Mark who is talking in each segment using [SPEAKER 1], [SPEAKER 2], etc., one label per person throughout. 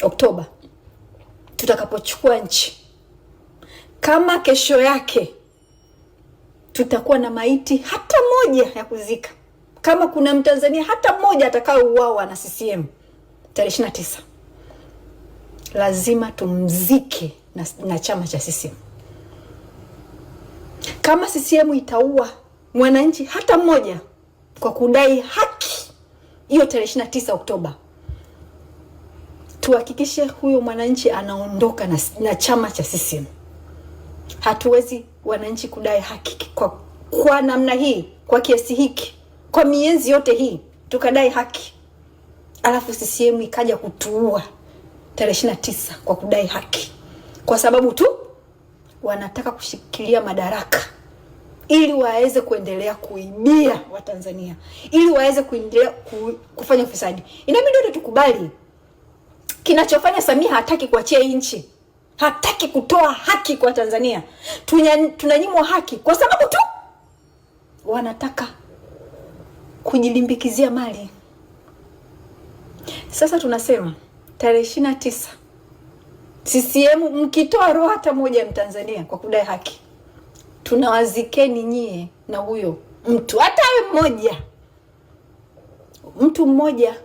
[SPEAKER 1] Oktoba tutakapochukua nchi, kama kesho yake tutakuwa na maiti hata moja ya kuzika, kama kuna Mtanzania hata mmoja atakayeuawa na CCM tarehe 29, lazima tumzike na chama cha CCM. Kama CCM itaua mwananchi hata mmoja kwa kudai haki hiyo tarehe 29 Oktoba, tuhakikishe huyo mwananchi anaondoka na chama cha CCM. Hatuwezi wananchi kudai haki kwa namna hii, kwa kiasi hiki, kwa miezi yote hii tukadai haki, alafu CCM ikaja kutuua tarehe 29 kwa kudai haki, kwa sababu tu wanataka kushikilia madaraka ili waweze kuendelea kuibia Watanzania, ili waweze kuendelea kufanya ufisadi. Inabidi wote tukubali kinachofanya Samia. Hataki kuachia nchi, hataki kutoa haki kwa Tanzania. Tunanyimwa haki kwa sababu tu wanataka kujilimbikizia mali. Sasa tunasema tarehe 29 CCM mkitoa roho hata moja ya Mtanzania kwa kudai haki, tunawazikeni nyie na huyo mtu, hata mmoja. Mtu mmoja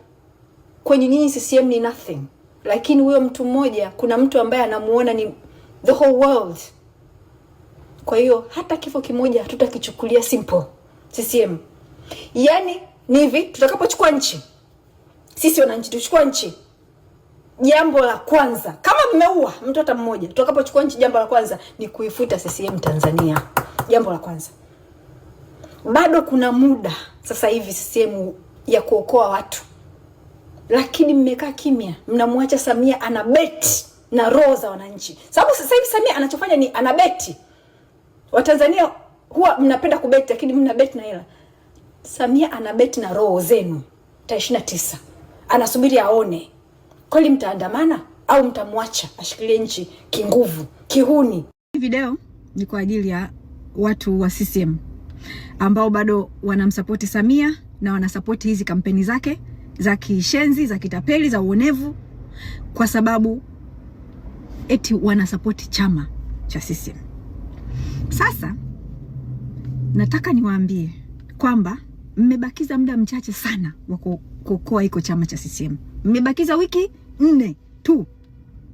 [SPEAKER 1] kwenye nyinyi CCM ni nothing, lakini huyo mtu mmoja kuna mtu ambaye anamuona ni the whole world. Kwa hiyo hata kifo kimoja hatutakichukulia simple CCM. Yani ni hivi, tutakapochukua nchi, sisi wananchi tuchukua nchi, jambo la kwanza, kama mmeua mtu hata mmoja, tutakapochukua nchi, jambo la kwanza ni kuifuta CCM Tanzania. Jambo la kwanza. Bado kuna muda sasa hivi CCM ya kuokoa watu, lakini mmekaa kimya, mnamwacha Samia anabeti na roho za wananchi. Sababu sasa hivi Samia anachofanya ni anabeti. Watanzania huwa mnapenda kubeti, lakini mnabeti na hela. Samia anabeti na roho zenu. Tarehe 29 anasubiri aone kweli mtaandamana au mtamwacha ashikilie nchi kinguvu, kihuni. Video ni kwa ajili ya watu wa CCM ambao bado wanamsupport Samia na wanasupport hizi kampeni zake za kishenzi, za kitapeli, za uonevu, kwa sababu eti wanasupport chama cha CCM. Sasa nataka niwaambie kwamba mmebakiza muda mchache sana wa kuokoa iko chama cha CCM. Mmebakiza wiki 4 tu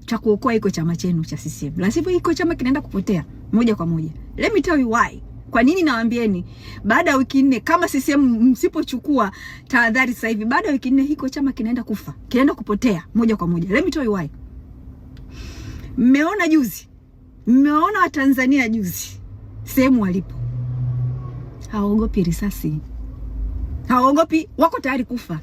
[SPEAKER 1] cha kuokoa iko chama chenu cha CCM. La sivyo iko chama kinaenda kupotea moja kwa moja. Let me tell you why. Kwa nini nawaambieni baada ya wiki 4 kama CCM msipochukua tahadhari sasa hivi, baada ya wiki 4 iko chama kinaenda kufa, kinaenda kupotea moja kwa moja. Let me tell you why. Mmeona juzi, mmeona Watanzania juzi sehemu walipo. Hawaogopi risasi, hawaogopi, wako tayari kufa.